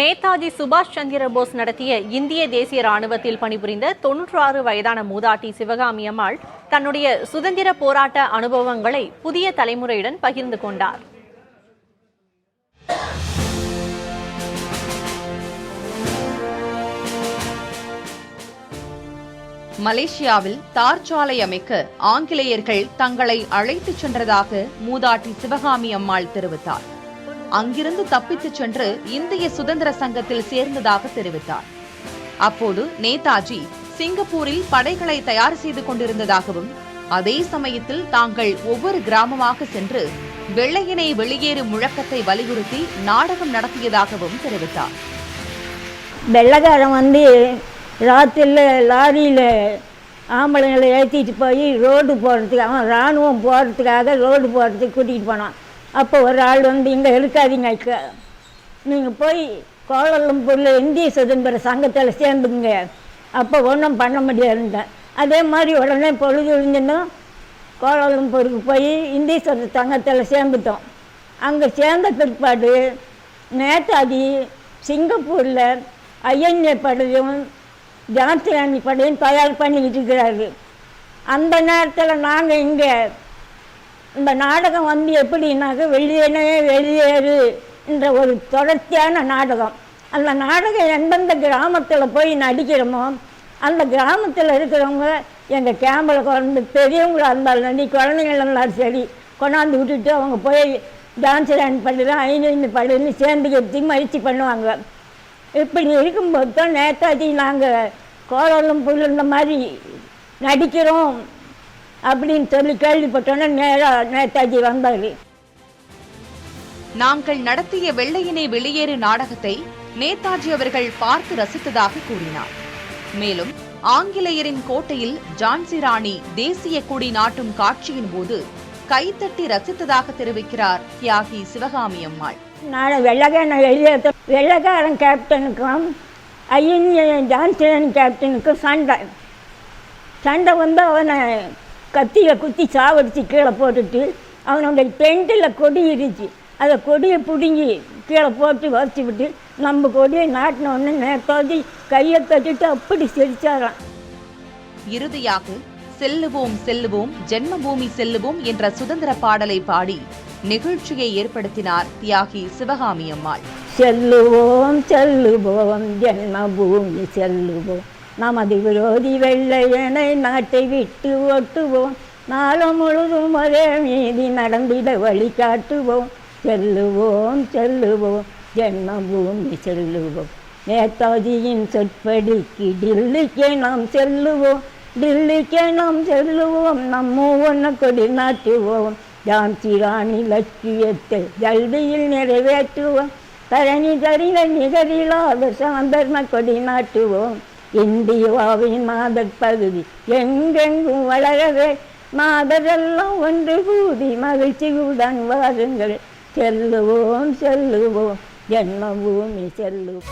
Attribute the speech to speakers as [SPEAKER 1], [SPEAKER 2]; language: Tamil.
[SPEAKER 1] நேதாஜி சுபாஷ் சந்திர போஸ் நடத்திய இந்திய தேசிய ராணுவத்தில் பணிபுரிந்த 96 வயதான மூதாட்டி சிவகாமி அம்மாள் தன்னுடைய சுதந்திர போராட்ட அனுபவங்களை புதிய தலைமுறையுடன் பகிர்ந்து கொண்டார்.
[SPEAKER 2] மலேசியாவில் தார் சாலை அமைக்க ஆங்கிலேயர்கள் தங்களை அழைத்துச் சென்றதாக மூதாட்டி சிவகாமி அம்மாள் தெரிவித்தார். அங்கிருந்து தப்பித்துச் சென்று இந்திய சுதந்திர சங்கத்தில் சேர்ந்ததாக தெரிவித்தார். அப்போது நேதாஜி சிங்கப்பூரில் படைகளை தயார் செய்து கொண்டிருந்ததாகவும் அதே சமயத்தில் தாங்கள் ஒவ்வொரு கிராமமாக சென்று வெள்ளையனே வெளியேறு முழக்கத்தை வலியுறுத்தி நாடகம் நடத்தியதாகவும் தெரிவித்தார்.
[SPEAKER 3] வெள்ளக்காரன் வந்து ராத்திரில லாரியில் ஆம்பளைங்களை ஏற்றிட்டு போய் ரோடு போகிறதுக்கு, அவன் இராணுவம் போகிறதுக்காக ரோடு போகிறதுக்கு கூட்டிகிட்டு போனான். அப்போ ஒரு ஆள் வந்து இங்கே இருக்காதீங்க, நீங்கள் போய் கோலாலம்பூரில் இந்திய சுதந்திர சங்கத்தில் சேர்ந்துங்க, அப்போ ஒன்றும் பண்ண முடியாதுங்க. அதே மாதிரி உடனே பொழுது விழுந்துன்னு கோலாலம்பூருக்கு போய் இந்திய சுதந்திர சங்கத்தில் சேர்ந்துட்டோம். அங்கே சேர்ந்த பிற்பாடு நேதாஜி சிங்கப்பூரில் ஐஎன்ஏ படையும் ஜான்சி ராணி படையும் தயார் பண்ணிக்கிட்டு இருக்கிறாரு. அந்த நேரத்தில் நாங்கள் இங்கே இந்த நாடகம் வந்து எப்படின்னாக்க வெளியேறு என்ற ஒரு தொடர்ச்சியான நாடகம். அந்த நாடகம் எந்தெந்த கிராமத்தில் போய் நடிக்கிறோமோ அந்த கிராமத்தில் இருக்கிறவங்க எங்கள் கேம்பில் கொண்டு பெரியவங்களாக இருந்தாலும் நடி, குழந்தைகள் இருந்தாலும் சரி கொண்டாந்து விட்டுட்டு அவங்க போய் ஜான்சி ராணி பள்ளியில் ஐநூறு பள்ளின்னு சேர்ந்துக்கிறதுக்கு முயற்சி பண்ணுவாங்க. இப்படி இருக்கும்போது தான் நேதாஜி நாங்கள் கோலாலம்பூரில் இந்த மாதிரி நடிக்கிறோம் அப்படின்னு சொல்லி கேள்விப்பட்டோன்னே நேராக நேதாஜி வந்தார்.
[SPEAKER 2] நாங்கள் நடத்திய வெள்ளையனே வெளியேறு நாடகத்தை நேதாஜி அவர்கள் பார்த்து ரசித்ததாக கூறினார். மேலும் ஆங்கிலேயரின் கோட்டையில் ஜான்சி ராணி தேசிய கொடி நாட்டும் காட்சியின் போது கைத்தட்டி ரசித்ததாக தெரிவிக்கிறார் தியாகி சிவகாமி அம்மாள்.
[SPEAKER 3] நான் வெள்ளக்காரன் கேப்டனுக்கும் ஐஎன்ஏ ஜான்சி ராணி கேப்டனுக்கும் சண்டை வந்து அவனை கத்தியை குத்தி சாவடித்து கீழே போட்டுட்டு அவனுடைய டென்ட்டில் கொடி இருந்துச்சு, அதை கொடியை பிடுங்கி கீழே போட்டு வச்சு விட்டு நம்ம கொடியை நாட்டினோடனே நேதாஜி கையை தட்டிட்டு அப்படி சிரிச்சாராம்.
[SPEAKER 2] இறுதியாக செல்லுவோம் செல்லுவோம் ஜென்மபூமி செல்லுவோம் என்ற சுதந்திர பாடலை பாடி நிகழ்ச்சியை ஏற்படுத்தினார் தியாகி சிவகாமி அம்மாள்.
[SPEAKER 3] செல்லுவோம் செல்லுவோம் ஜென்மபூமி செல்லுவோம், நமது விரோதி வெள்ளையனை நாட்டை விட்டு ஓட்டுவோம், நாளும் முழுதும் ஒரே மீதி நடந்திட வழி காட்டுவோம், செல்லுவோம் செல்லுவோம் ஜென்மபூமி செல்லுவோம், நேதாஜியின் சொற்படிக்கு டில்லிக்கே நாம் செல்லுவோம், டில்லிக்கே நாம் செல்லுவோம், நம்ம ஒன்ன கொடி நாட்டுவோம், ஜான்சி ராணி லட்சியத்தை ஜல்தியில் நிறைவேற்றுவோம், தரணி தரின நிகரிலாத சாந்தர்ம கொடி நாட்டுவோம், இந்தியாவின் மாதர் பகுதி எங்கெங்கும் வளரவே மாதரெல்லாம் ஒன்று கூடி மகிழ்ச்சியுடன் வாருங்கள், செல்லுவோம் செல்லுவோம் ஜென்மபூமி செல்லுவோம்.